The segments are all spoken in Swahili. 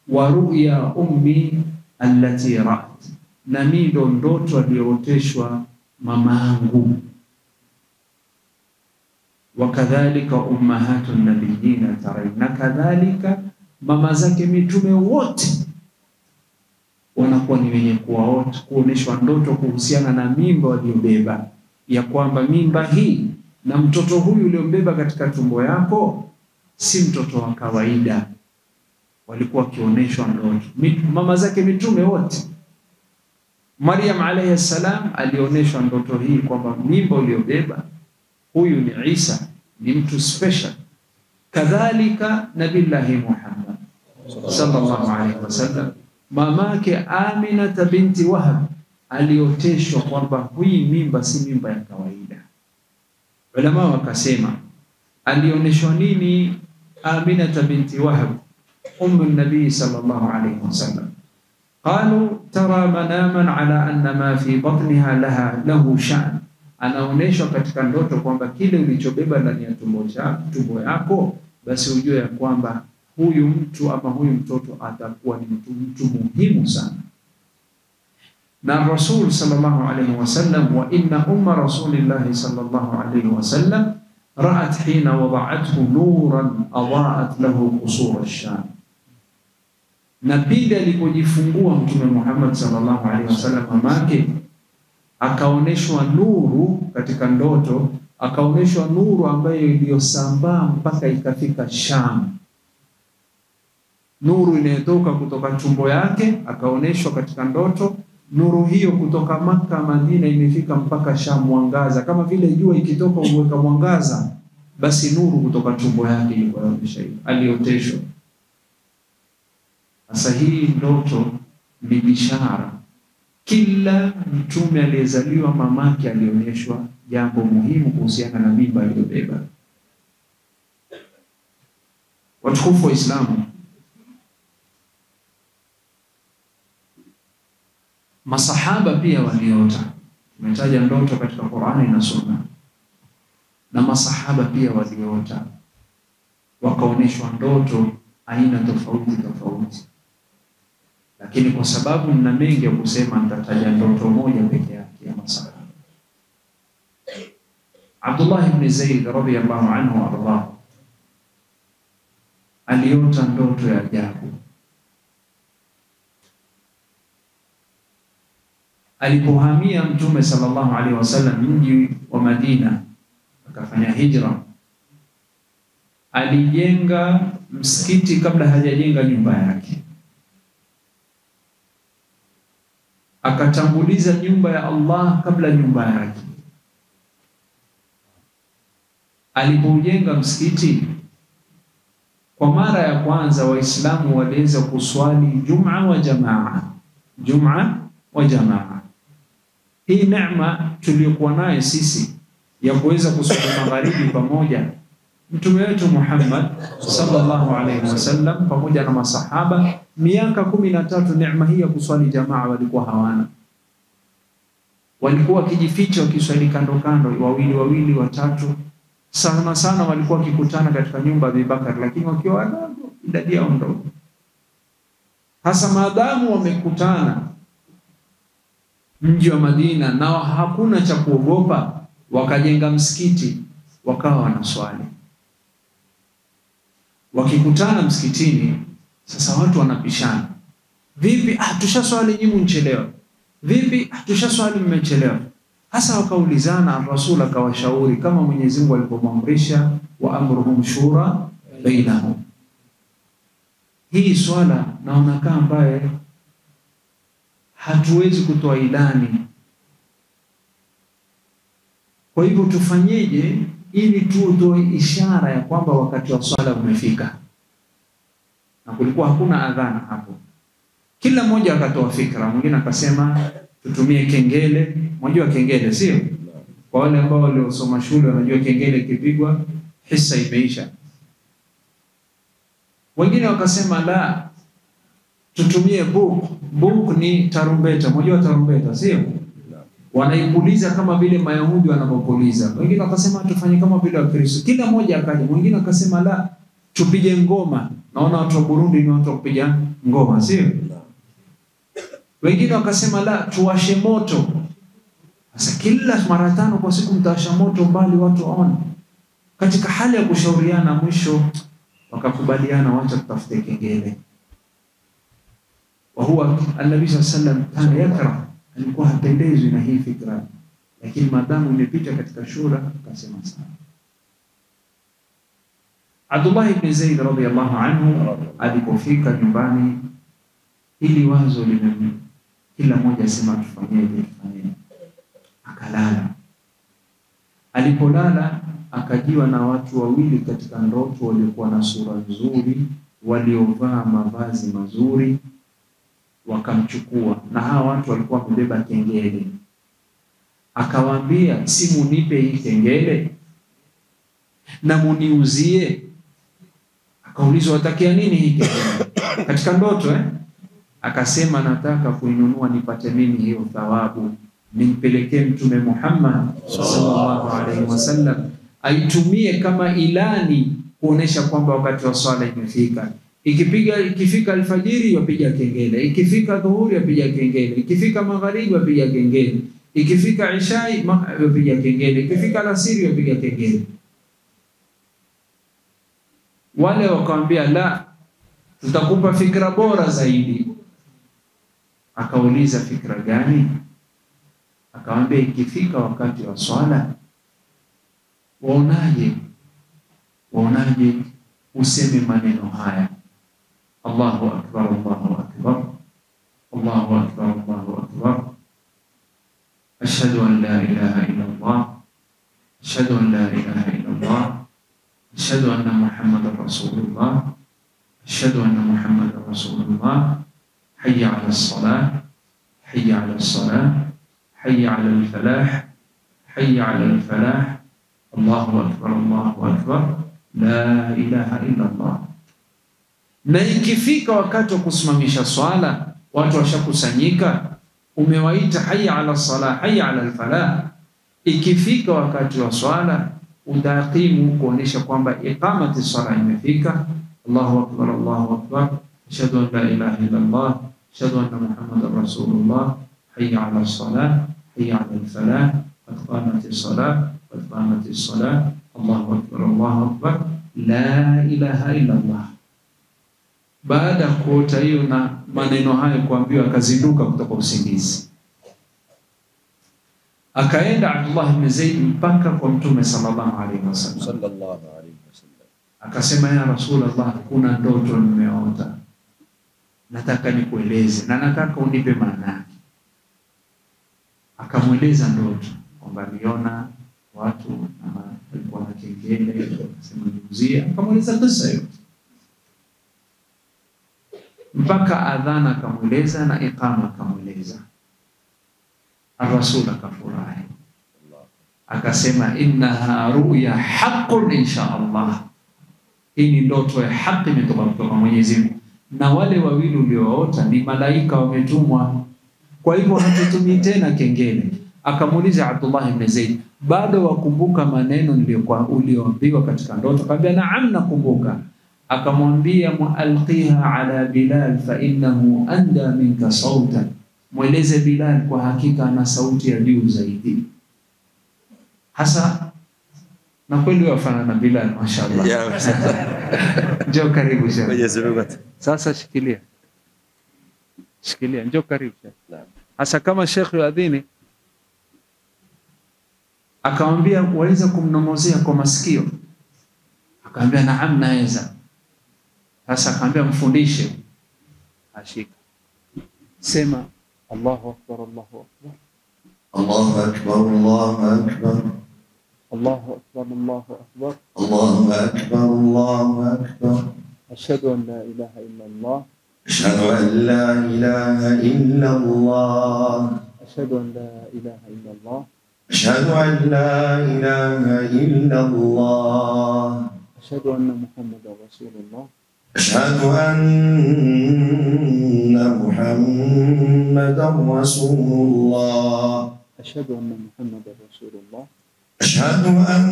wa ru'ya ummi allati ra'at, na mimi ndo ndoto aliyooteshwa mamangu. Wakadhalika ummahatun nabiyina tarayna, kadhalika mama zake mitume wote wanakuwa ni wenye kuoneshwa ndoto kuhusiana na mimba waliobeba, ya kwamba mimba hii na mtoto huyu uliombeba katika tumbo yako si mtoto wa kawaida. Walikuwa wakioneshwa ndoto mama zake mitume wote. Maryam alayhi salam alioneshwa ndoto hii kwamba mimba uliobeba huyu ni Isa, ni mtu special. Kadhalika Nabillahi Muhammad sallallahu alayhi wasallam, mamake Amina binti Wahab alioteshwa kwamba hii mimba si mimba ya kawaida. Ulama wakasema alioneshwa nini Amina binti Wahab ummu nabii sallallahu alayhi wasallam? Qalu tara manaman ala anna ma fi batniha lahu sha'n, anaoneshwa katika ndoto kwamba kile ulichobeba ndani ya tumbo yako, basi ujue ya kwamba huyu mtu ama huyu mtoto atakuwa ni mtu muhimu sana. Na Rasul sallallahu alayhi wasallam, wa inna umma rasulillahi sallallahu alayhi wasallam ra'at hina wada'athu nuran adaa'at lahu qusur ash-Sham, na pindi alipojifungua Mtume Muhammad sallallahu alayhi wasallam, mamake akaoneshwa nuru katika ndoto, akaoneshwa nuru ambayo iliyosambaa mpaka ikafika Sham. Nuru inayotoka kutoka tumbo yake akaoneshwa katika ndoto, nuru hiyo kutoka Makka Madina imefika mpaka Sham, mwangaza kama vile jua ikitoka uweka mwangaza, basi nuru kutoka tumbo yake ilikuonyesha hiyo alioteshwa. Sasa hii ndoto ni bishara. Kila mtume aliyezaliwa mamake alionyeshwa jambo muhimu kuhusiana na mimba aliyobeba. Watukufu wa Islamu, masahaba pia waliota. Tumetaja ndoto katika Qur'ani na Sunna, na masahaba pia waliota, wakaonyeshwa ndoto aina tofauti tofauti. Lakini kwa sababu nina mengi ya kusema, nitataja ndoto moja pekee yake ya masahaba. Abdullah ibn Zaid radhiyallahu anhu arda aliota ndoto ya ajabu. Alipohamia Mtume sallallahu alaihi wasallam mji wa Madina, akafanya hijra, alijenga msikiti kabla hajajenga nyumba yake. Akatanguliza nyumba ya Allah kabla nyumba yake. Alipojenga msikiti, kwa mara ya kwanza Waislamu waliweza kuswali Jum'a wa jamaa. Jum'a wa jamaa. Hii neema tuliyokuwa nayo sisi ya kuweza kuswali magharibi pamoja, Mtume wetu Muhammad sallallahu alaihi wasallam pamoja na masahaba miaka 13, neema hii ya kuswali jamaa walikuwa hawana. Walikuwa kijificha wakiswali kando kando, wawili wawili, watatu. Sana sana walikuwa wakikutana katika nyumba ya Abubakar, lakini wakiwa wadogo, idadi yao ndogo. Hasa maadamu wamekutana mji wa Madina na hakuna cha kuogopa, wakajenga msikiti, wakawa wanaswali. Wakikutana msikitini, sasa watu wanapishana. Vipi? Tushaswali nyinyi mchelewa. Vipi? Tushaswali mmechelewa. Hasa wakaulizana, Rasul akawashauri kama Mwenyezi Mungu alipomwamrisha, wa amruhum shura bainahum. Hii swala naona kama ambaye hatuwezi kutoa ilani. Kwa hivyo tufanyeje ili tutoe ishara ya kwamba wakati wa swala umefika? Na kulikuwa hakuna adhana hapo. Kila mmoja akatoa fikra. Mwingine akasema tutumie kengele. Mnajua kengele, sio? Kwa wale ambao waliosoma shule wanajua kengele ikipigwa hisa imeisha. Wengine wakasema la, tutumie buk. Buk ni tarumbeta. Mnajua tarumbeta, sio? Wanaipuliza kama vile Mayahudi wanapopuliza. Wengine wakasema tufanye kama vile Wakristo. Kila mmoja akaja. Mwingine akasema la, tupige ngoma. Naona watu wa Burundi ni watu wa kupiga ngoma, sio? Wengine wakasema la, tuwashe moto. Sasa kila mara 5 kwa siku mtawasha moto mbali watu waone. Katika hali ya kushauriana, mwisho wakakubaliana wacha tutafute kengele. Wa huwa An-Nabii sallallahu kana yakra, alikuwa hapendezwi na hii fikra, lakini madamu imepita katika shura akasema sawa. Abdullah ibn Zaid radhiyallahu anhu alipofika nyumbani, ili wazo kila mmoja asema tufanyeje. Akalala. Alipolala akajiwa na watu wawili katika ndoto waliokuwa na sura nzuri, waliovaa mavazi mazuri, wakamchukua. Na hawa watu walikuwa wamebeba kengele. Akawaambia, si munipe hii kengele na muniuzie. Akaulizwa, watakia nini hii kengele? Katika ndoto akasema, nataka kuinunua nipate mimi hiyo thawabu, nimpelekee Mtume Muhammad sallallahu alaihi wasallam aitumie kama ilani kuonesha kwamba wakati wa swala imefika. Ikifika alfajiri yapiga kengele, ikifika dhuhuri yapiga kengele, ikifika magharibi yapiga kengele, ikifika ishai yapiga kengele, ikifika alasiri yapiga kengele. Wale wakamwambia, la, tutakupa fikra bora zaidi. Akauliza, fikra gani? Akamwambia, ikifika wakati wa swala waonaje useme maneno haya: Allahu akbar, Allahu akbar, Allahu akbar, Allahu akbar, ashhadu an la ilaha illa Allah, ashhadu an la ilaha illa Allah, ashhadu anna Muhammadar Rasulullah, ashhadu anna Muhammadar Rasulullah, hayya 'ala as-salah, hayya 'ala as-salah, hayya 'ala al-falah, hayya 'ala al-falah, Allahu akbar, Allahu akbar, la ilaha illa Allah. Na ikifika wakati wa kusimamisha swala, watu washakusanyika, umewaita hayya 'ala as-salah, hayya 'ala al-falah. Ikifika wakati wa swala utaqimu kuonesha kwamba iqamati swala imefika. Allahu akbar, Allahu akbar, ashhadu an la ilaha illa Allah, ashhadu anna Muhammadar Rasulullah, hayya 'ala as-salah, hayya 'ala al-falah, qad qamati as-salah, qad qamati as-salah, Allahu akbar, Allahu akbar, la ilaha illa Allah. Baada ya kuota hiyo na maneno hayo kuambiwa, akazinduka kutoka usingizi. Akaenda Abdullah ibn Zaid mpaka kwa Mtume sallallahu alaihi wasallam. Akasema, ya Rasulullah, kuna ndoto nimeota, nataka nikueleze na nataka unipe maana yake. Akamweleza ndoto kwamba aliona watu walikuwa na kengele, akasema niuzie. Akamweleza kisa yote mpaka adhana akamweleza na iqama akamweleza. Ar-Rasul akafurahi, akasema, innaha ru'ya haqqun insha Allah, hii ni ndoto ya haki imetoka kutoka Mwenyezi Mungu, na wale wawili ulioota ni malaika wametumwa, kwa hivyo hatutumii tena kengele. Akamuuliza Abdullah ibn Zaid, bado wakumbuka maneno niliyokuwa ulioambiwa katika ndoto? Akamwambia, naam, nakumbuka. Akamwambia, mualqiha ala Bilal fa innahu anda minka sautan, mweleze Bilal, kwa hakika ana sauti ya juu zaidi. Hasa na kweli wafana na Bilal, mashaallah. Njoo karibu sheikh. Sasa shikilia, njoo karibu sheikh. Hasa kama sheikh yuadhini, akamwambia, waweza kumnomozea kwa masikio? Akamwambia, naam, naweza. Sasa akamwambia, mfundishe. Ashika, sema Allahu akbar, Allahu akbar, Allahu akbar, Allahu akbar, Allahu akbar, Allahu akbar, Allahu akbar, Allahu akbar, ashhadu an la ilaha illa Allah, ashhadu an la ilaha illa Allah, ashhadu an la ilaha illa Allah, ashhadu an la ilaha illa Allah, ashhadu anna Muhammadar Rasulullah, ashhadu anna Muhammadar Rasulullah, ashhadu anna Muhammadar Rasulullah, أشهد أن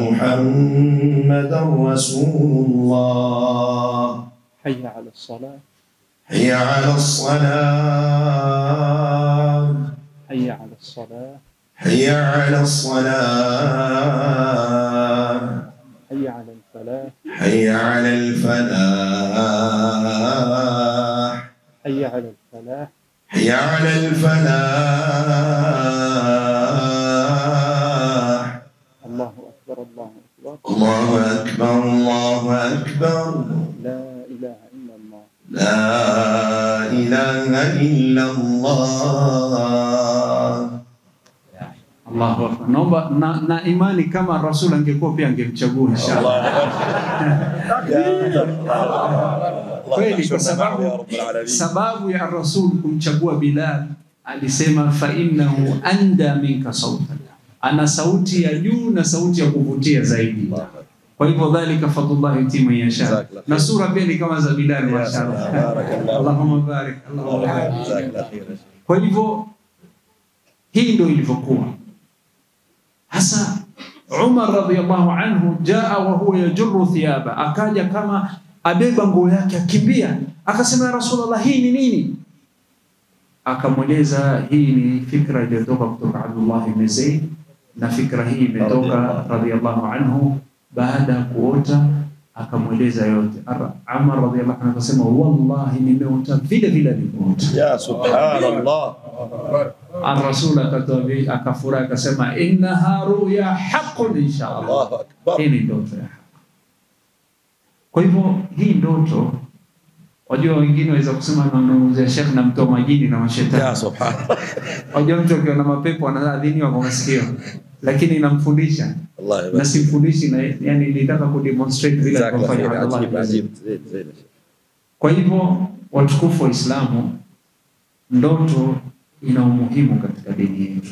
محمدا رسول الله. حي على الصلاة. حي على الصلاة. حي على الصلاة. حي على الصلاة. حي على الفلاح. حي على الفلاح. حي على الفلاح. حي على الفلاح. الله أكبر الله أكبر. الله أكبر الله أكبر. لا إله إلا الله. لا إله إلا الله. Allahu Akbar. Naomba na imani kama Rasul angekuwa pia angemchagua inshallah. Kweli, kwa sababu ya Rasul kumchagua Bilal, alisema fa innahu anda minka sautan, ana sauti ya juu na sauti ya kuvutia zaidi. Kwa hivyo dhalika fadlullah yutima yasha, na sura pia ni kama za Bilal, mashaallah. Allahumma barik, Allahumma barik. Kwa hivyo hii ndio ilivyokuwa. Hasa Umar radhiyallahu anhu jaa wa huwa yajurru thiyaba, akaja kama abeba nguo yake akimbia, akasema ya Rasulullah, hii ni nini? Akamweleza hii ni fikra iliyotoka kutoka Abdullah ibn Zayd, na fikra hii imetoka radhiyallahu anhu baada ya kuota. Akamweleza yote. Umar radhiyallahu anhu akasema wallahi nimeota vile vile nilivyoota. Ya subhanallah. Ar-Rasul akafurahi akasema innaha ruya haqqun inshallah. Allahu akbar. Hii ni ndoto ya haki. Kwa hivyo hii ndoto, wajua wengine waweza kusema namuuzia Sheikh na mtoa majini na mashetani. Ya subhanallah. Wajua mtu akiona mapepo anaadhiniwa kwa masikio, lakini inamfundisha. Allah Na simfundishi, na yani nilitaka kudemonstrate vile alifanya Allah. Kwa hivyo watukufu wa Islamu, ndoto ina umuhimu katika dini yetu.